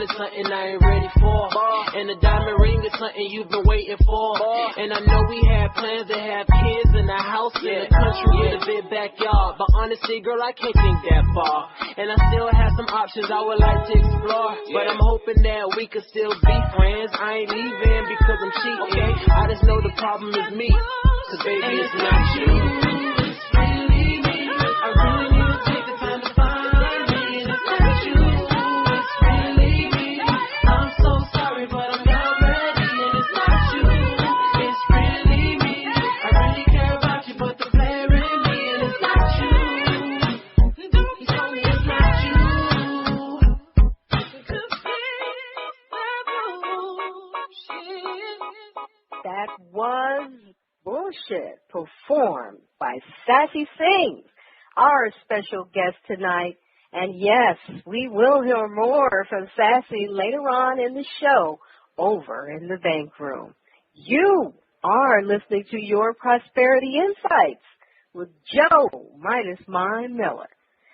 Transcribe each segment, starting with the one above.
is something I ain't ready for. And the diamond ring is something you've been waiting for. And I know we had plans to have kids in a house in the country with a big backyard. But honestly, girl, I can't think that far. And I still have some options I would like to explore. But I'm hoping that we could still be friends. I ain't leaving because I'm cheating. I just know the problem is me. Cause baby, it's not you. It's really me. I really need to take the time to find me. And it's not you. It's really me. I'm so sorry, but I'm not ready. And it's not you. It's really me. I really care about you, but the player in me. And it's not you. He told me it's not you. That was Bullshit, performed by Sassy Singz, our special guest tonight. And yes, we will hear more from Sassy later on in the show over in the bank room. You are listening to Your Prosperity Insights with Joe Midas Mind Miller.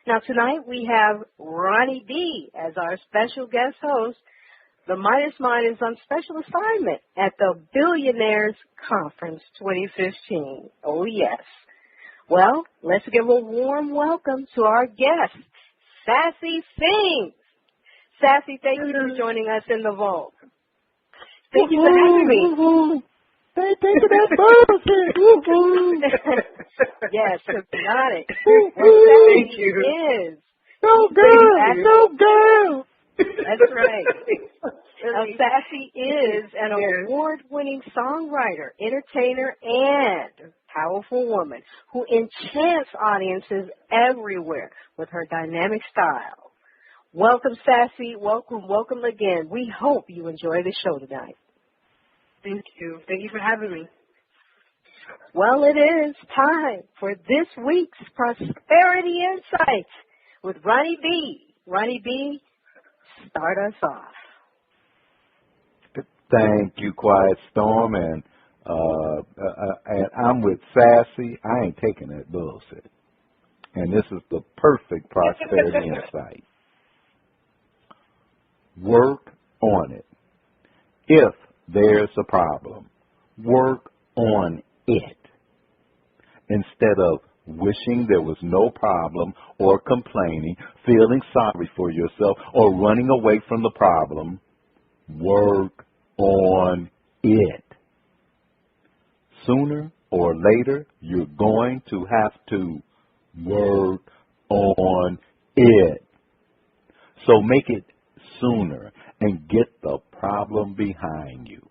Now tonight we have Ronnie B as our special guest host. The Midas Mind is on special assignment at the Billionaires Conference 2015. Oh, yes. Well, let's give a warm welcome to our guest, Sassy Singz. Sassy, thank you for joining us in the vault. Thank you for having me. Hey, thank you for that bullshit. Yes, got it. Thank you. Is. So good. So good. That's right. Sassy is an award-winning songwriter, entertainer, and powerful woman who enchants audiences everywhere with her dynamic style. Welcome, Sassy. Welcome again. We hope you enjoy the show tonight. Thank you. Thank you for having me. Well, it is time for this week's Prosperity Insights with Ronnie B. Ronnie B., start us off. Thank you, Quiet Storm, and I'm with Sassy. I ain't taking that bullshit. And this is the perfect prosperity insight. Work on it. If there's a problem, work on it. Instead of wishing there was no problem or complaining, feeling sorry for yourself, or running away from the problem, work on it. Sooner or later, you're going to have to work on it. So make it sooner and get the problem behind you.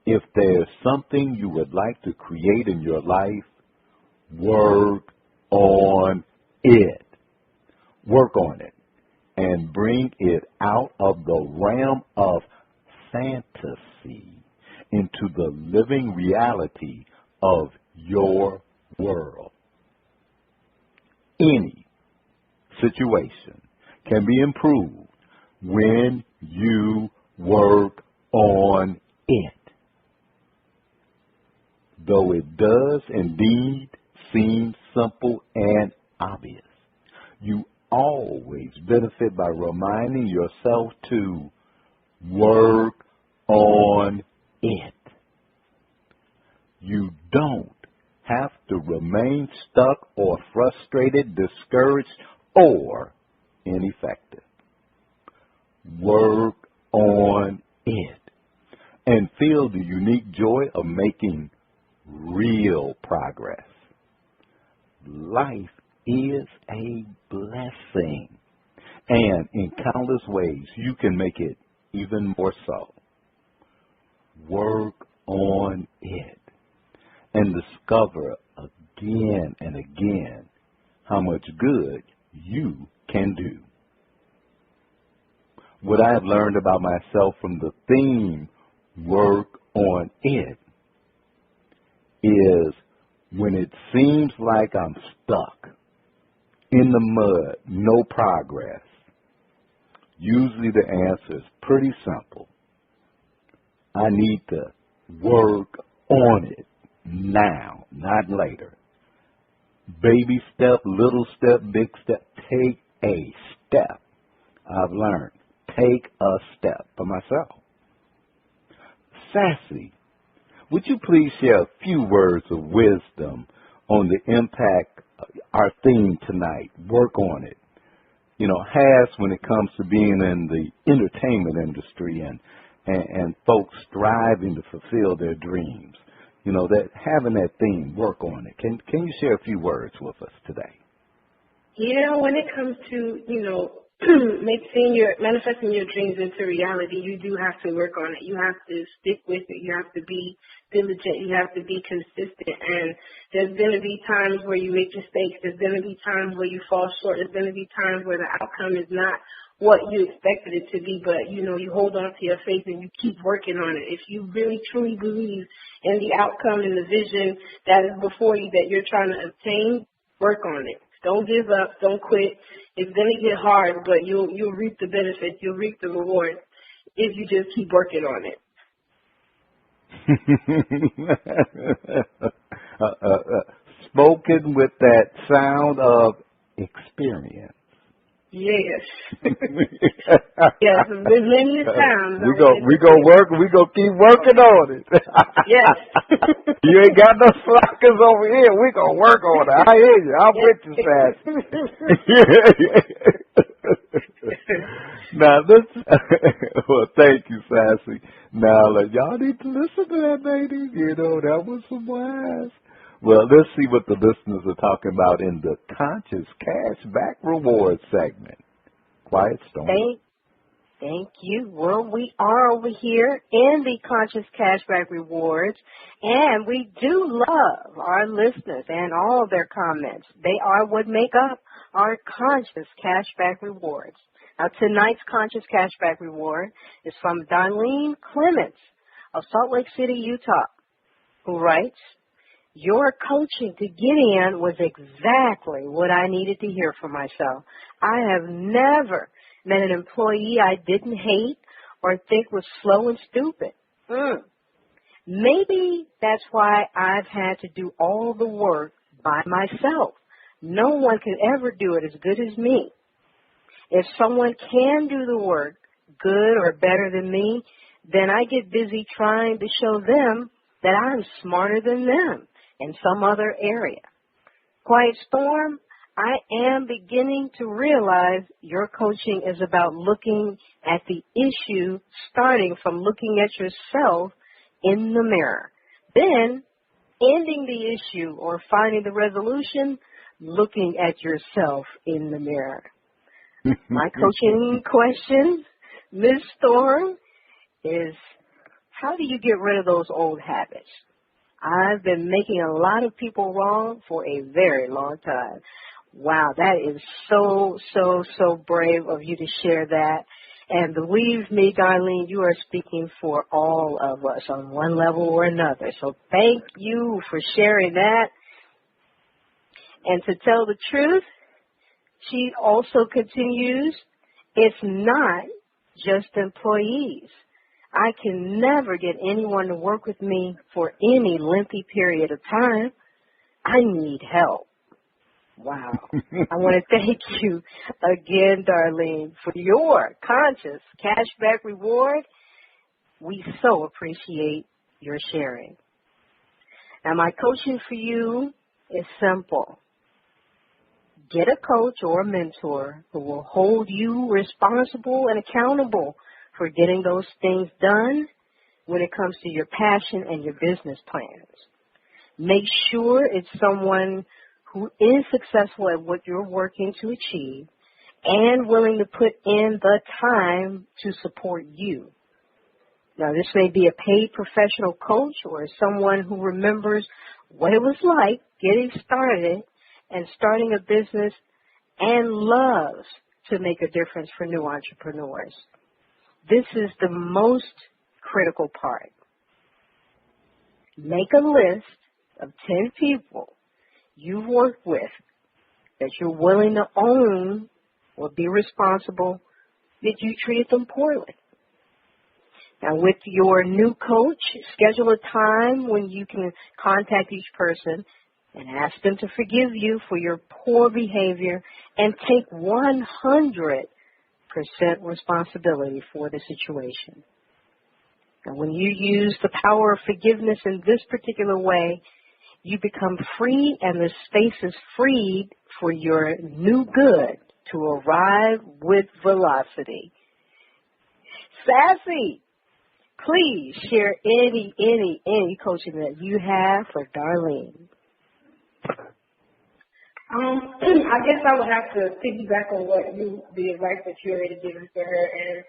If there's something you would like to create in your life, work on it. Work on it and bring it out of the realm of fantasy into the living reality of your world. Any situation can be improved when you work on it. Though it does indeed seem simple and obvious, you always benefit by reminding yourself to work on it. You don't have to remain stuck or frustrated, discouraged, or ineffective. Work on it and feel the unique joy of making real progress. Life is a blessing, and in countless ways you can make it even more so. Work on it and discover again and again how much good you can do. What I have learned about myself from the theme work on it is when it seems like I'm stuck in the mud, no progress, usually the answer is pretty simple. I need to work on it now, not later. Baby step, little step, big step. Take a step. I've learned. take a step for myself. Sassy, would you please share a few words of wisdom on the impact our theme tonight, work on it, has when it comes to being in the entertainment industry and folks striving to fulfill their dreams? That having that theme, work on it. Can you share a few words with us today? When it comes to, manifesting your dreams into reality, you do have to work on it. You have to stick with it. You have to be diligent. You have to be consistent. And there's going to be times where you make mistakes. There's going to be times where you fall short. There's going to be times where the outcome is not what you expected it to be, but, you hold on to your faith and you keep working on it. If you really, truly believe in the outcome and the vision that is before you that you're trying to obtain, work on it. Don't give up. Don't quit. It's going to get hard, but you'll reap the benefits. You'll reap the rewards if you just keep working on it. Spoken with that sound of experience. Yes. Yes, many times. We go keep working on it. Yes. You ain't got no slackers over here. We gonna work on it. I hear you. I'm with you, Sassy. Now this. Well, thank you, Sassy. Now y'all need to listen to that, lady. That was some wise. Well, let's see what the listeners are talking about in the Conscious Cashback Reward segment. Quiet Storm. Thank you. Well, we are over here in the Conscious Cashback Rewards, and we do love our listeners and all their comments. They are what make up our Conscious Cashback Rewards. Now, tonight's Conscious Cashback Reward is from Darlene Clements of Salt Lake City, Utah, who writes, "Your coaching to get in was exactly what I needed to hear for myself. I have never met an employee I didn't hate or think was slow and stupid. Maybe that's why I've had to do all the work by myself. No one can ever do it as good as me. If someone can do the work good or better than me, then I get busy trying to show them that I'm smarter than them in some other area. Quiet Storm, I am beginning to realize your coaching is about looking at the issue, starting from looking at yourself in the mirror, then ending the issue or finding the resolution, looking at yourself in the mirror." My coaching question, Ms. Storm, is how do you get rid of those old habits? I've been making a lot of people wrong for a very long time. Wow, that is so brave of you to share that. And believe me, Darlene, you are speaking for all of us on one level or another. So thank you for sharing that. And to tell the truth, she also continues, it's not just employees. I can never get anyone to work with me for any lengthy period of time. I need help. Wow. I want to thank you again, Darlene, for your Conscious Cashback Reward. We so appreciate your sharing. Now, my coaching for you is simple. Get a coach or a mentor who will hold you responsible and accountable for getting those things done when it comes to your passion and your business plans. Make sure it's someone who is successful at what you're working to achieve and willing to put in the time to support you. Now, this may be a paid professional coach or someone who remembers what it was like getting started and starting a business and loves to make a difference for new entrepreneurs. This is the most critical part. Make a list of 10 people you've worked with that you're willing to own or be responsible that you treated them poorly. Now, with your new coach, schedule a time when you can contact each person and ask them to forgive you for your poor behavior and take 100 responsibility for the situation. And when you use the power of forgiveness in this particular way, you become free, and the space is freed for your new good to arrive with velocity. Sassy, please share any coaching that you have for Darlene. I guess I would have to piggyback on the advice that you already given to her, and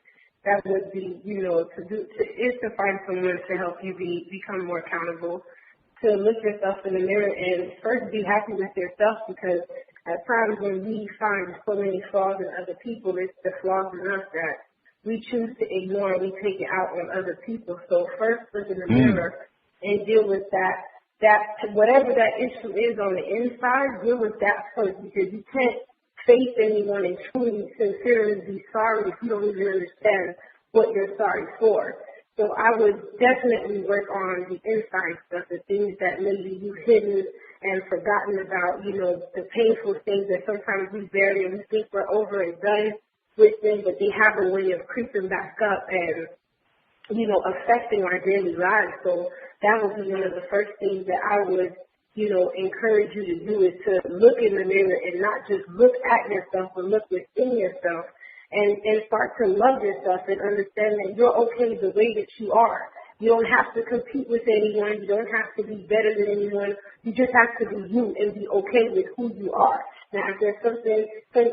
that would be, to find someone to help you become more accountable, to look yourself in the mirror and first be happy with yourself, because at times when we find so many flaws in other people, it's the flaws in us that we choose to ignore, and we take it out on other people. So first look in the mirror and deal with that whatever that issue is on the inside, deal with that first, because you can't face anyone and truly, sincerely be sorry if you don't even understand what you're sorry for. So I would definitely work on the inside stuff, the things that maybe you've hidden and forgotten about, the painful things that sometimes we bury and we think we're over and done with them, but they have a way of creeping back up and, affecting our daily lives. So that would be one of the first things that I would, encourage you to do, is to look in the mirror and not just look at yourself, but look within yourself and start to love yourself and understand that you're okay the way that you are. You don't have to compete with anyone. You don't have to be better than anyone. You just have to be you and be okay with who you are. Now, if there's certain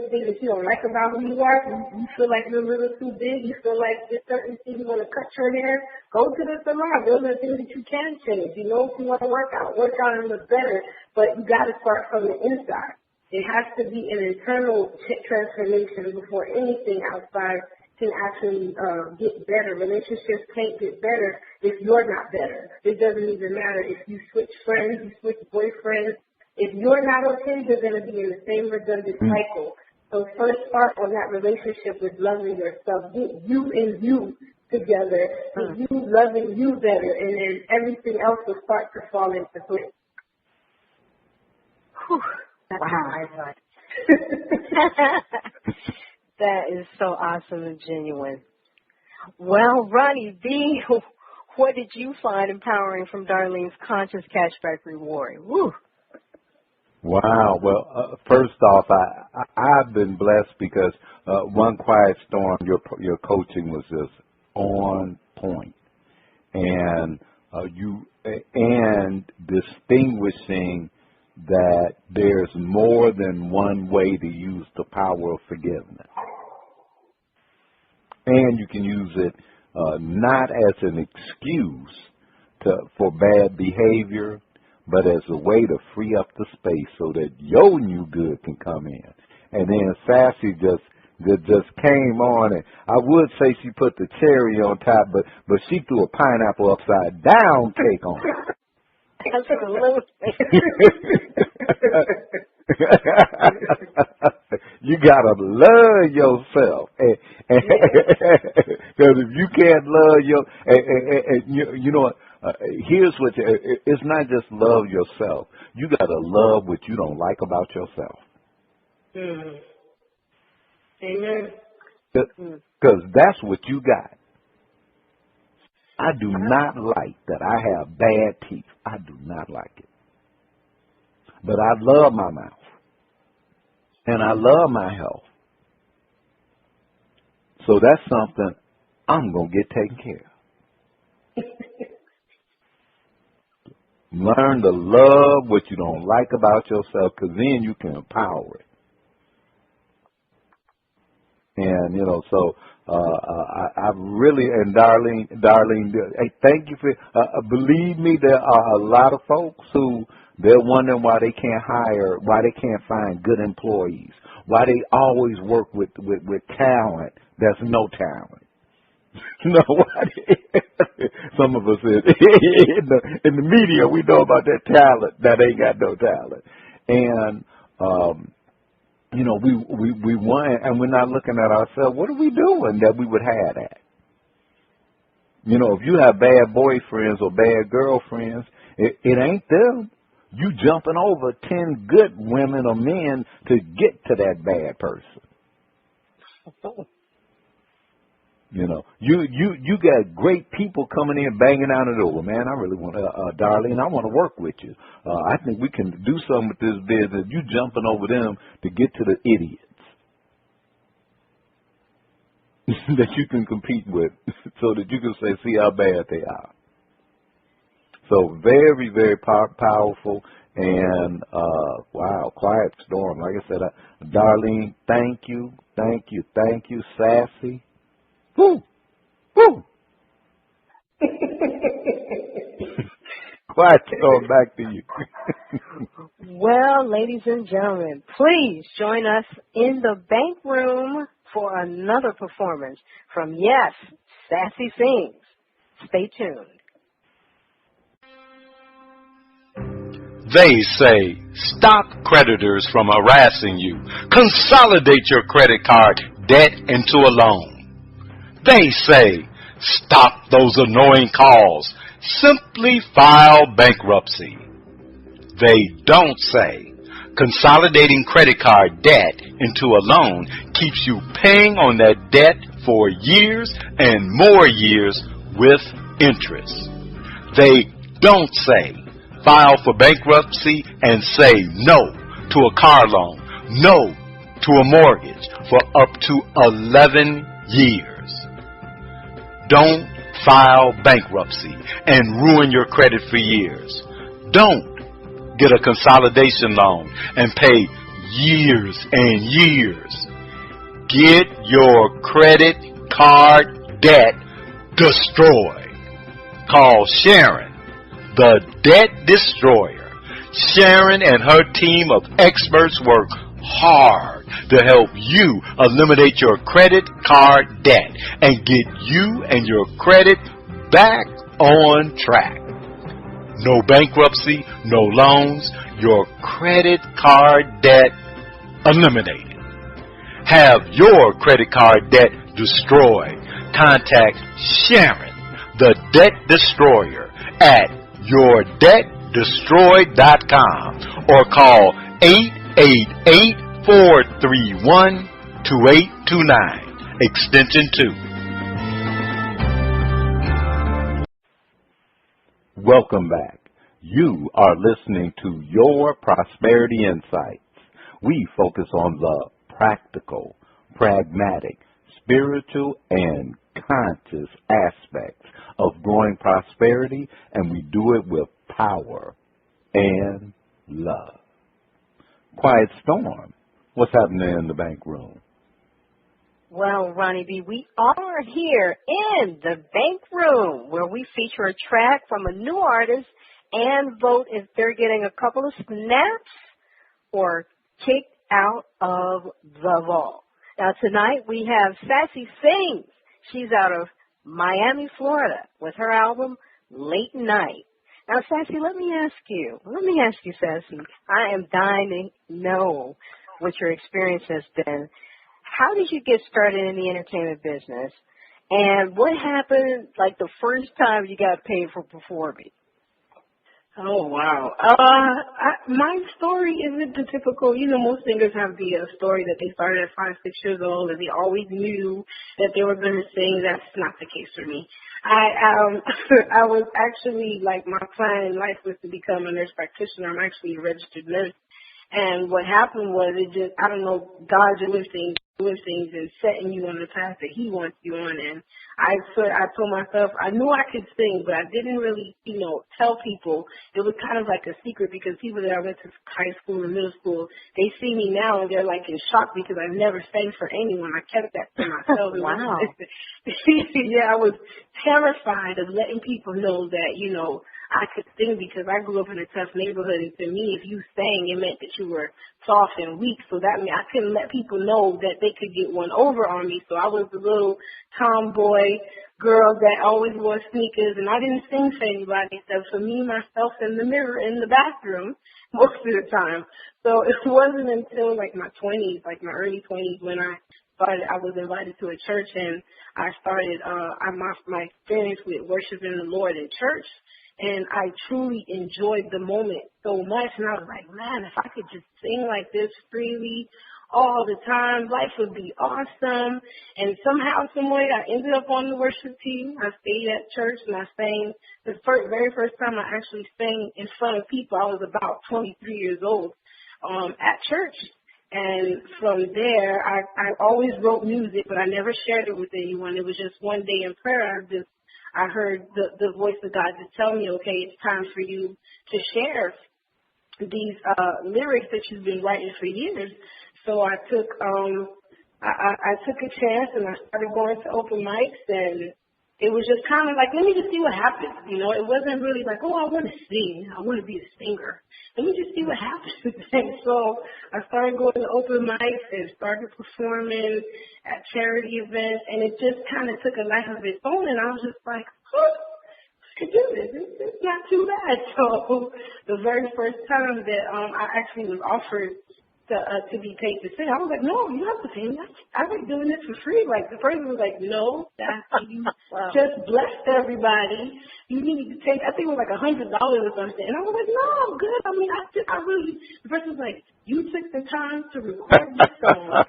things that you don't like about who you are, you feel like you're a little too big, you feel like there's certain things you want to cut your hair, go to the salon. Those are things that you can change. If you want to work out and look better, but you got to start from the inside. It has to be an internal transformation before anything outside can actually get better. Relationships can't get better if you're not better. It doesn't even matter if you switch friends, you switch boyfriends. If you're not okay, you're going to be in the same redundant cycle. So first start on that relationship with loving yourself. Get you and you together. Get you loving you better, and then everything else will start to fall into place. Wow. That is so awesome and genuine. Well, Ronnie B., what did you find empowering from Darlene's conscious cashback reward? Woo. Wow. Well, first off, I've been blessed because One Quiet Storm, your coaching was just on point, and distinguishing that there's more than one way to use the power of forgiveness, and you can use it not as an excuse for bad behavior, but as a way to free up the space so that your new good can come in. And then Sassy just came on, and I would say she put the cherry on top, but she threw a pineapple upside down cake on it. You gotta love yourself, because if you can't love you know what? Here's what it's not just love yourself. You got to love what you don't like about yourself. Amen. Because that's what you got. I do not like that I have bad teeth. I do not like it. But I love my mouth. And I love my health. So that's something I'm going to get taken care of. Learn to love what you don't like about yourself, because then you can empower it. And, so I really, and Darlene, hey, thank you for, believe me, there are a lot of folks who, they're wondering why they can't find good employees, why they always work with talent that's no talent. Some of us in the media, we know about that talent that ain't got no talent, and we want, and we're not looking at ourselves. What are we doing that we would have that? If you have bad boyfriends or bad girlfriends, it ain't them. You jumping over 10 good women or men to get to that bad person. You know, you got great people coming in, banging down the door. Man, I really want Darlene, I want to work with you. I think we can do something with this business. You jumping over them to get to the idiots that you can compete with so that you can say, see how bad they are. So very, very powerful. And, wow, quiet storm. Like I said, Darlene, thank you. Sassy. Woo! Woo! Quiet storm, back to you. Well, ladies and gentlemen, please join us in the bank room for another performance from, yes, Sassy Singz. Stay tuned. They say, stop creditors from harassing you. Consolidate your credit card debt into a loan. They say, stop those annoying calls. Simply file bankruptcy. They don't say, consolidating credit card debt into a loan keeps you paying on that debt for years and more years with interest. They don't say, file for bankruptcy and say no to a car loan, no to a mortgage for up to 11 years. Don't file bankruptcy and ruin your credit for years. Don't get a consolidation loan and pay years and years. Get your credit card debt destroyed. Call Sharon, the debt destroyer. Sharon and her team of experts work hard to help you eliminate your credit card debt and get you and your credit back on track. No bankruptcy, no loans, your credit card debt eliminated. Have your credit card debt destroyed. Contact Sharon, the debt destroyer, at yourdebtdestroyed.com or call 888-431-2829, extension 2. Welcome back. You are listening to Your Prosperity Insights. We focus on the practical, pragmatic, spiritual, and conscious aspects of growing prosperity, and we do it with power and love. Quiet storm. What's happening in the bank room? Well, Ronnie B., we are here in the bank room where we feature a track from a new artist and vote if they're getting a couple of snaps or kicked out of the vault. Now, tonight we have Sassy Singz. She's out of Miami, Florida, with her album, Late Night. Now, Sassy, let me ask you, Sassy, I am dying to know what your experience has been. How did you get started in the entertainment business? And what happened, like, the first time you got paid for performing? Oh, wow. My story isn't the typical, most singers have the story that they started at 5, 6 years old and they always knew that they were going to sing. That's not the case for me. I was actually, my plan in life was to become a nurse practitioner. I'm actually a registered nurse. And what happened was God doing things and setting you on the path that he wants you on. And I told myself, I knew I could sing, but I didn't really, tell people. It was kind of like a secret because people that I went to high school and middle school, they see me now and they're in shock because I never sang for anyone. I kept that to myself. Wow. Yeah, I was terrified of letting people know that, I could sing because I grew up in a tough neighborhood, and to me, if you sang, it meant that you were soft and weak. So that meant I couldn't let people know that they could get one over on me. So I was the little tomboy girl that always wore sneakers, and I didn't sing for anybody except for me, myself, and the mirror in the bathroom most of the time. So it wasn't until my 20s, my early 20s, when I was invited to a church, and I started my experience with worshiping the Lord in church. And I truly enjoyed the moment so much. And I was like, man, if I could just sing like this freely all the time. Life would be awesome. And somehow, some way, I ended up on the worship team. I stayed at church and I sang. The very first time I actually sang in front of people, I was about 23 years old at church. And from there, I always wrote music, but I never shared it with anyone. It was just one day in prayer, I heard the voice of God just tell me, okay, it's time for you to share these lyrics that you've been writing for years. So I took I took a chance and I started going to open mics, and it was just kind of like, let me just see what happens. You know, it wasn't really like, oh, I want to sing. I want to be a singer. Let me just see what happens. And so I started going to open mics and started performing at charity events, and it just kind of took a life of its own. And I was just like, oh, I could do this. It's not too bad. So the very first time that I actually was offered to be paid to sing, I was like, no, you have to pay me. I've been doing this for free. Like, the person was like, no, that's you Wow. just blessed everybody. You need to take, I think it was like $100 or something. And I was like, no, I'm good. I mean, I really, the person was like, you took the time to record this song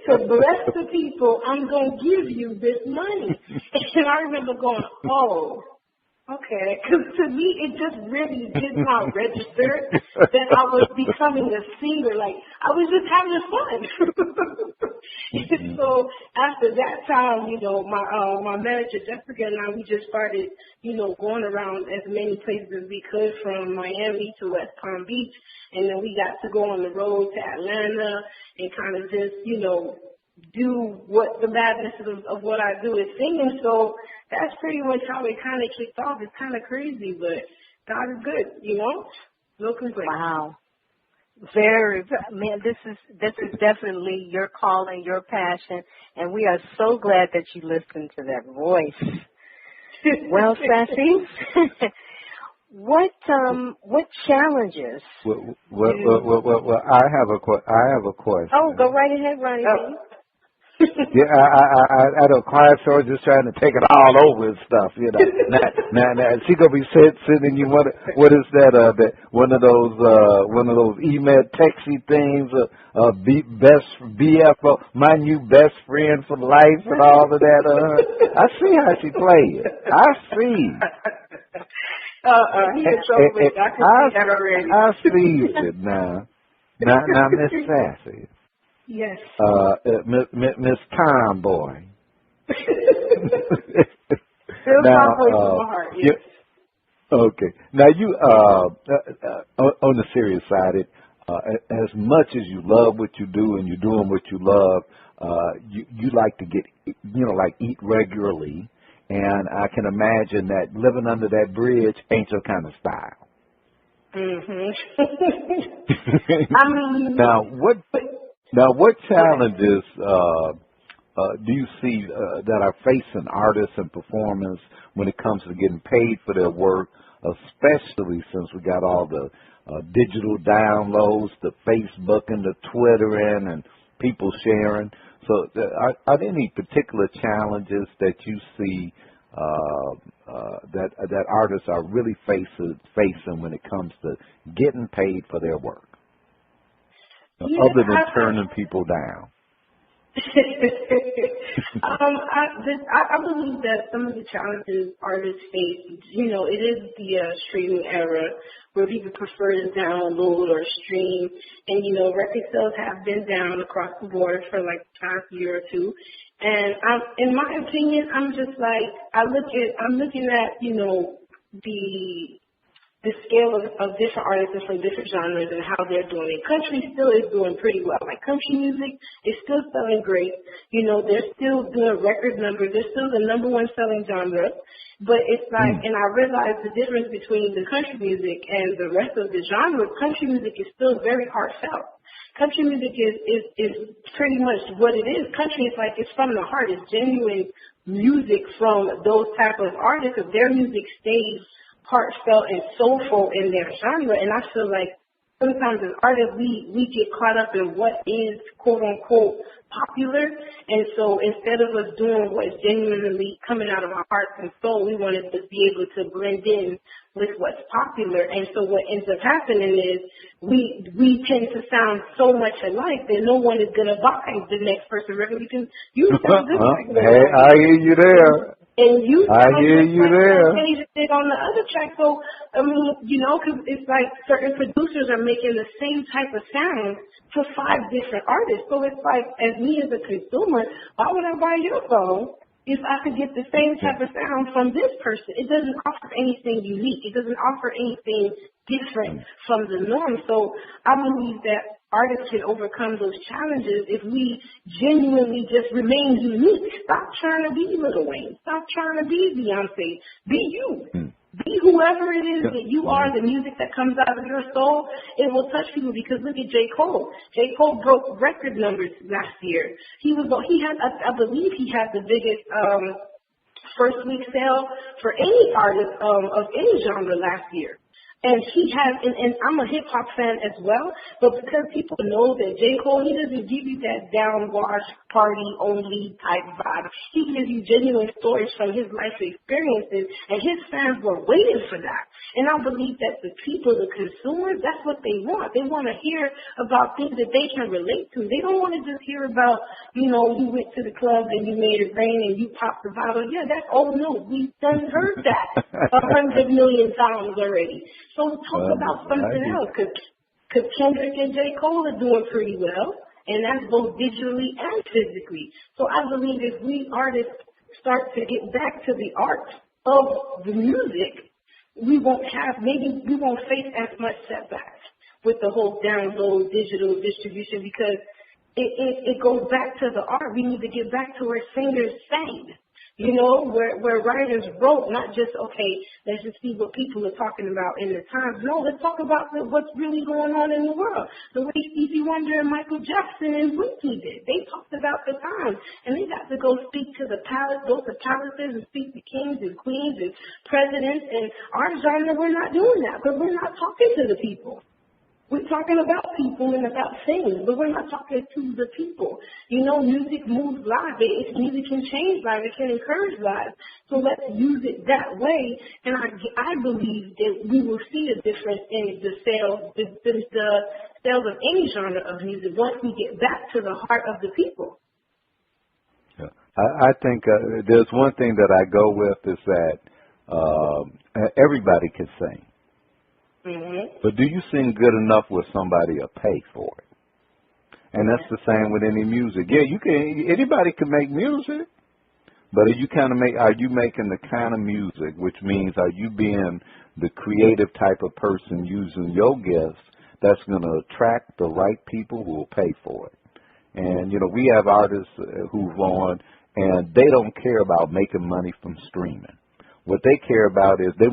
to bless the people. I'm going to give you this money. And I remember going, oh, okay, because to me, it just really did not register that I was becoming a singer. Like, I was just having fun. So after that time, you know, my manager, Jessica, and I, we just started, you know, going around as many places as we could, from Miami to West Palm Beach. And then we got to go on the road to Atlanta and kind of just, you know, do what the madness of what I do is singing. So that's pretty much how it kind of kicked off. It's kind of crazy, but God is good, you know? No complaints. Wow. Very, man, this is definitely your calling, your passion, and we are so glad that you listened to that voice. Well, Sassy, what challenges? Well, I have a question. Oh, go right ahead, Ronnie. Oh. Yeah, I don't class her just trying to take it all over and stuff, you know. Now she gonna be sending you what is that one of those email texty things, best BF, my new best friend for life and all of that. I see how she plays it. I see. He in trouble with I can see that already. I see it now. Now, Miss Sassy. Yes. Miss Tomboy. Still Now, Tomboy from my heart, yes. Okay. Now, you, on the serious side, as much as you love what you do and you're doing what you love, you like to get, you know, like eat regularly. And I can imagine that living under that bridge ain't your kind of style. I mean, Now, what challenges do you see that are facing artists and performers when it comes to getting paid for their work, especially since we got all the digital downloads, the Facebook and the Twittering and people sharing? So are there any particular challenges that you see that artists are really facing when it comes to getting paid for their work? Yeah, other than turning people down? I believe that some of the challenges artists face, you know, it is the streaming era where people prefer to download or stream, and, you know, record sales have been down across the board for like the past year or two. And in my opinion, I'm just like, I'm looking at, you know, the scale of different artists from different genres and how they're doing it. Country still is doing pretty well. Like, country music is still selling great. You know, they're still doing record numbers. They're still the number one selling genre. But it's like, and I realized the difference between the country music and the rest of the genre. Country music is still very heartfelt. Country music is pretty much what it is. Country is like, it's from the heart. It's genuine music from those type of artists. If their music stays heartfelt and soulful in their genre, and I feel like sometimes as artists, we get caught up in what is quote unquote popular, and so instead of us doing what's genuinely coming out of our hearts and soul, we wanted to be able to blend in with what's popular. And so what ends up happening is we tend to sound so much alike that no one is gonna buy the next person record because you sound just like them. Hey, I hear you there. And you I hear you there. did on the other track. So, I mean, you know, because it's like certain producers are making the same type of sound for 5 different artists. So it's like, as me as a consumer, why would I buy your phone if I could get the same type of sound from this person? It doesn't offer anything unique. It doesn't offer anything different from the norm. So I believe that artists can overcome those challenges if we genuinely just remain unique. Stop trying to be Lil Wayne. Stop trying to be Beyonce. Be you. Be whoever it is that you are, the music that comes out of your soul. It will touch people because look at J. Cole. J. Cole broke record numbers last year. I believe he had the biggest first week sale for any artist of any genre last year. And he has, and I'm a hip hop fan as well, but because people know that J. Cole, he doesn't give you that downwash party only type vibe. He gives you genuine stories from his life experiences, and his fans were waiting for that. And I believe that the people, the consumers, that's what they want. They want to hear about things that they can relate to. They don't want to just hear about, you know, you went to the club and you made it rain and you popped the bottle. Yeah, that's old news. We've done heard that 100 million times already. So talk about something else, because Kendrick and J. Cole are doing pretty well, and that's both digitally and physically. So I believe if we artists start to get back to the art of the music, we won't face as much setbacks with the whole download digital distribution, because it goes back to the art. We need to get back to where singers sang. You know, where writers wrote, not just, okay, let's just see what people are talking about in the times. No, let's talk about what's really going on in the world. The way Stevie Wonder and Michael Jackson and Whitney did. They talked about the times, and they got to go speak to the palace, go to palaces and speak to kings and queens and presidents. And our genre, we're not doing that because we're not talking to the people. We're talking about people and about things, but we're not talking to the people. You know, music moves lives. Music can change lives. It can encourage lives. So let's use it that way. And I believe that we will see a difference in the sales of any genre of music once we get back to the heart of the people. Yeah. I think there's one thing that I go with is that everybody can sing. Mm-hmm. But do you sing good enough where somebody will pay for it? And that's the same with any music. Yeah, anybody can make music, but are you making the kind of music, which means are you being the creative type of person using your gifts that's going to attract the right people who will pay for it? And, you know, we have artists who've on, and they don't care about making money from streaming. What they care about is they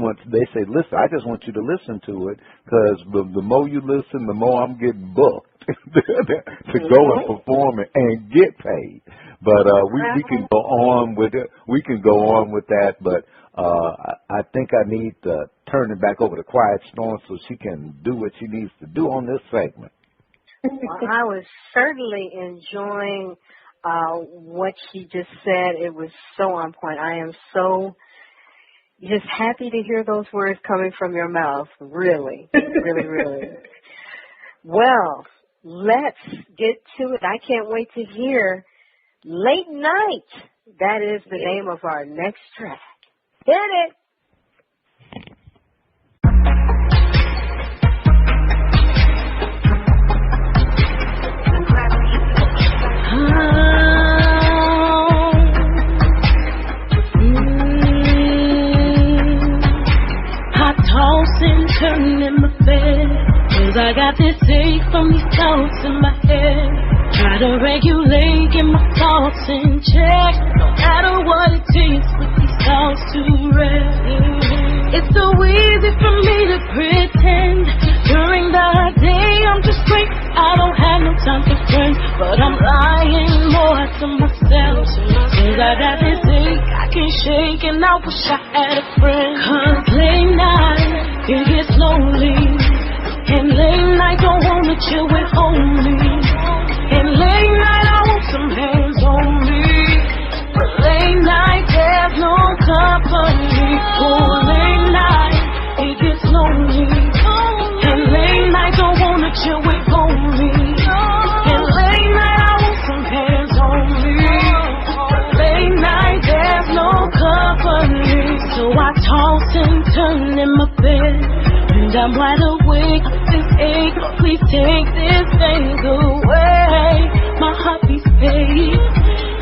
say, listen, I just want you to listen to it because the more you listen, the more I'm getting booked to go and perform it and get paid. But we can go on with it. We can go on with that. But I think I need to turn it back over to Quiet Storm so she can do what she needs to do on this segment. Well, I was certainly enjoying what she just said. It was so on point. I am so just happy to hear those words coming from your mouth. Really, really, really. Well, let's get to it. I can't wait to hear Late Night. That is the name of our next track. Hit it. Toss and turn in my bed, 'cause I got this ache from these thoughts in my head. Try to regulate, get my thoughts in check, no matter what it takes with these thoughts to rest. It's so easy for me to pretend during the day I'm just great, I don't have no time for friends, but I'm lying more to myself, 'cause I got this ache I can't shake, and I wish I had a friend. 'Cause late night, it gets lonely, and late night wanna chill with homie. And late night I want some hands on me. But late night there's no company. Oh, late night it gets lonely. And late night don't wanna chill with homie. And late night I want some hands on me. But late night there's no company. So I toss and turn in my bed, and I'm wide awake. This ache, please take this thing away. My heart beats paid.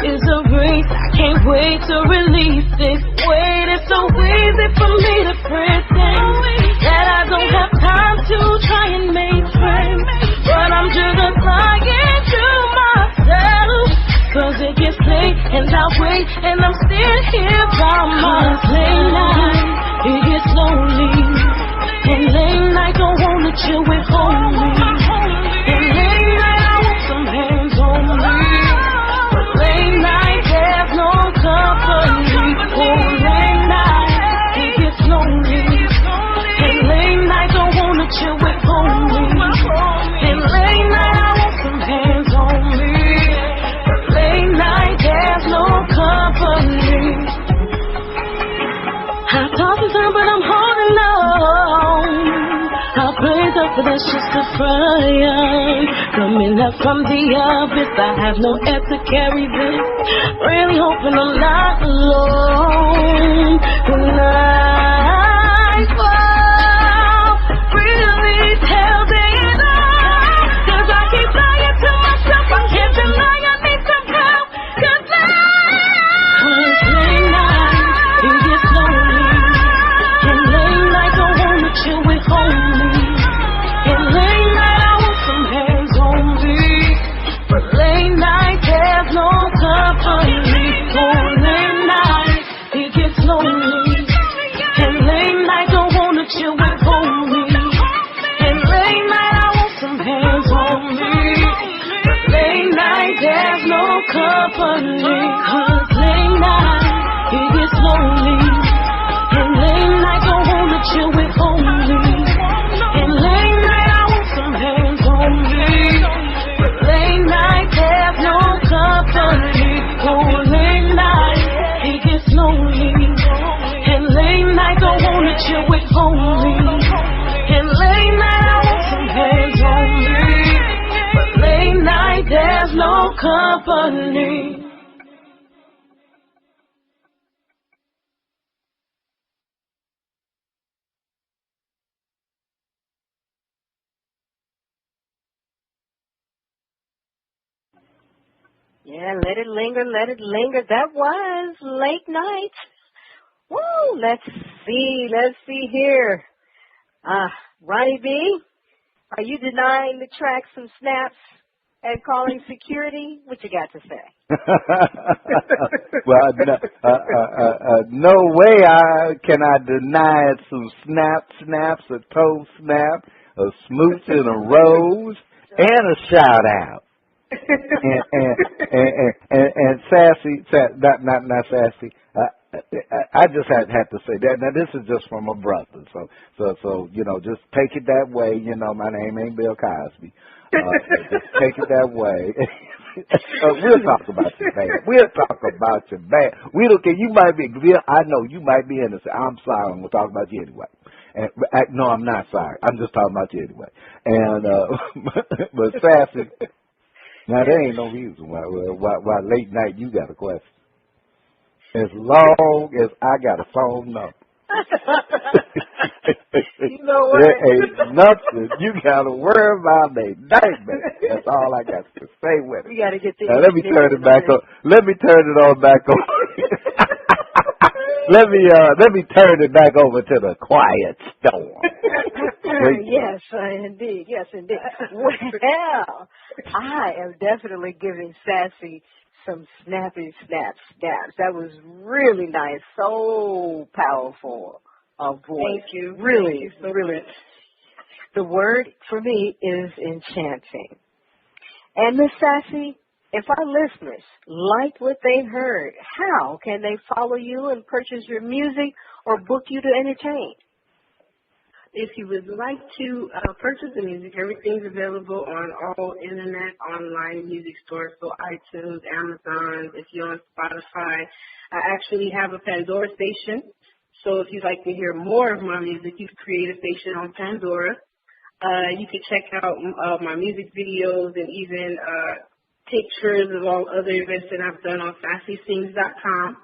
It's a race, I can't wait to release this weight. It's so easy for me to pretend that I don't have time to try and make friends, but I'm just lying to myself. Cause it gets late and I wait and I'm still here by myself. Late night, it gets lonely. And late night don't wanna chill with homie. And late night I want some hands on me. But late night there's no company. Oh, late night, it gets lonely. And late night don't wanna chill with homie. And late night I want some hands on me. Late night, there's no company. I toss and turn, but I'm holding on. I praise up, but that's just a fire. Coming up from the abyss, I have no air to carry this. Really hoping I'm not alone tonight. Wow, really tell me it all. Cause I keep lying to myself, I can't deny I need some help. Cause late night, it gets lonely. And late night don't wanna chill with homie. And late night I want some hands on me. But late night there's no company. Oh, late night, it gets lonely. And late night don't wanna chill with homie. And late night I want some hands on me. But late night there's no company. Cause late night, it gets lonely. And late night don't wanna chill with homie. And late night I want some hands on me. But late night there's no company. Oh, late night, it gets lonely. And late night don't wanna chill with homie. And late night I want some hands on me. But late night there's no company. Yeah, let it linger, let it linger. That was late night. Woo, let's see here. Ronnie B, are you denying the track some snaps and calling security? What you got to say? Well, no way can I deny it some snaps, a toe snap, a smooch and a rose, and a shout out. and Sassy, not Sassy. I just had to say that. Now this is just from a brother, so just take it that way. My name ain't Bill Cosby. Just take it that way. We'll talk about your bad. We'll talk about your bad. We don't care. You might be. I know you might be innocent. I'm sorry. I'm gonna talk about you anyway. And no, I'm not sorry. I'm just talking about you anyway. And but Sassy. Now, there ain't no reason why late night you got a question. As long as I got a phone number. You know what? There ain't nothing you got to worry about they nightmare. That's all I got to say with it. We got to get the now, let me turn it back on. Let me turn it on back on. Let me turn it back over to the quiet storm. Yes, indeed. Yes, indeed. Well, I am definitely giving Sassy some snappy snaps. That was really nice. So powerful a voice. Thank you. Really, Thank you so really. much. The word for me is enchanting. And Miss Sassy, if our listeners liked what they heard, how can they follow you and purchase your music or book you to entertain? if you would like to purchase the music, everything's available on all internet online music stores, so iTunes, Amazon, if you're on Spotify. I actually have a Pandora station, so if you'd like to hear more of my music, you can create a station on Pandora. You can check out my music videos and even pictures of all other events that I've done on SassySingz.com.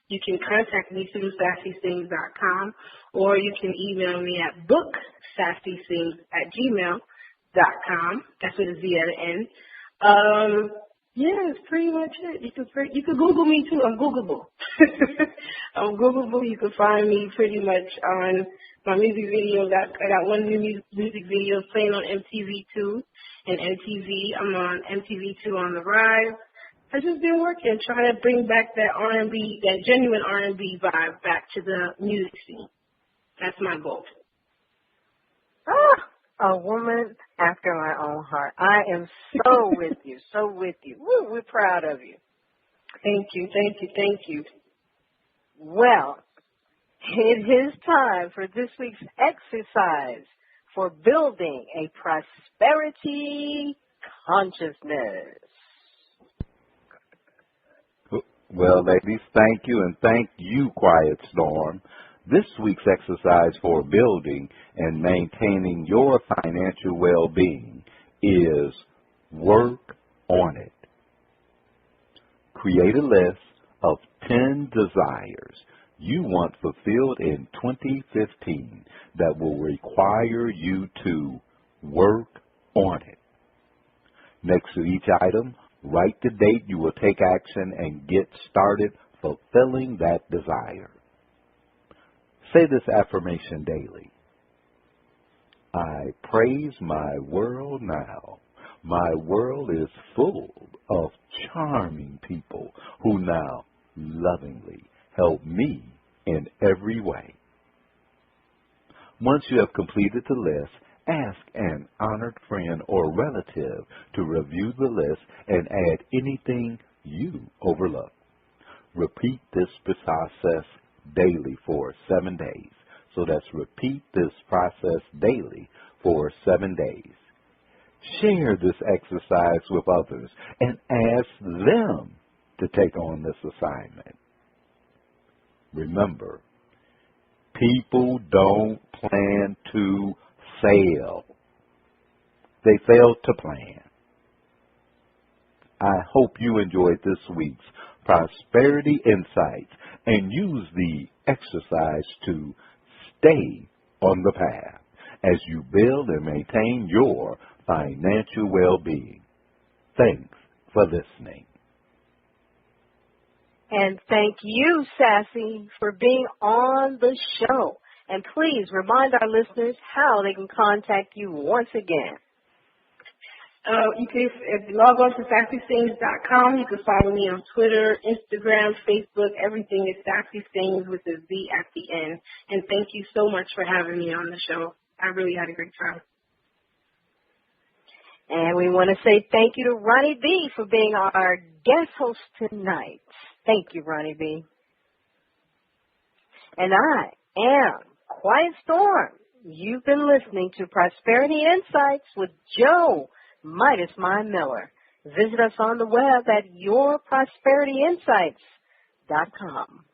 You can contact me through SassySingz.com, or you can email me at booksassysingz@gmail.com. That's with a Z at the end. Yeah, that's pretty much it. You can Google me too. I'm Googleable. I'm Googleable. You can find me pretty much on my music videos. I got one new music video playing on MTV2 and MTV. I'm on MTV2 on the Rise. I've just been working, trying to bring back that R&B, that genuine R&B vibe back to the music scene. That's my goal. A woman after my own heart. I am so with you, so with you. Woo, we're proud of you. Thank you, thank you, thank you. Well, it is time for this week's exercise for building a prosperity consciousness. Well, ladies, thank you, and thank you, Quiet Storm. This week's exercise for building and maintaining your financial well-being is work on it. Create a list of 10 desires you want fulfilled in 2015 that will require you to work on it. Next to each item, write the date you will take action and get started fulfilling that desire. Say this affirmation daily. I praise my world now. My world is full of charming people who now lovingly help me in every way. Once you have completed the list, ask an honored friend or relative to review the list and add anything you overlook. Repeat this process daily for 7 days. So that's repeat this process daily for 7 days. Share this exercise with others and ask them to take on this assignment. Remember, people don't plan to fail. They fail to plan. I hope you enjoyed this week's Prosperity Insights and use the exercise to stay on the path as you build and maintain your financial well-being. Thanks for listening. And thank you, Sassy, for being on the show. And please remind our listeners how they can contact you once again. You can log on to SassySingz.com. You can follow me on Twitter, Instagram, Facebook. Everything is Sassy Singz with a Z at the end. And thank you so much for having me on the show. I really had a great time. And we want to say thank you to Ronnie B for being our guest host tonight. Thank you, Ronnie B. And I am Quiet Storm. You've been listening to Prosperity Insights with Joe Midas Mind Miller. Visit us on the web at yourprosperityinsights.com.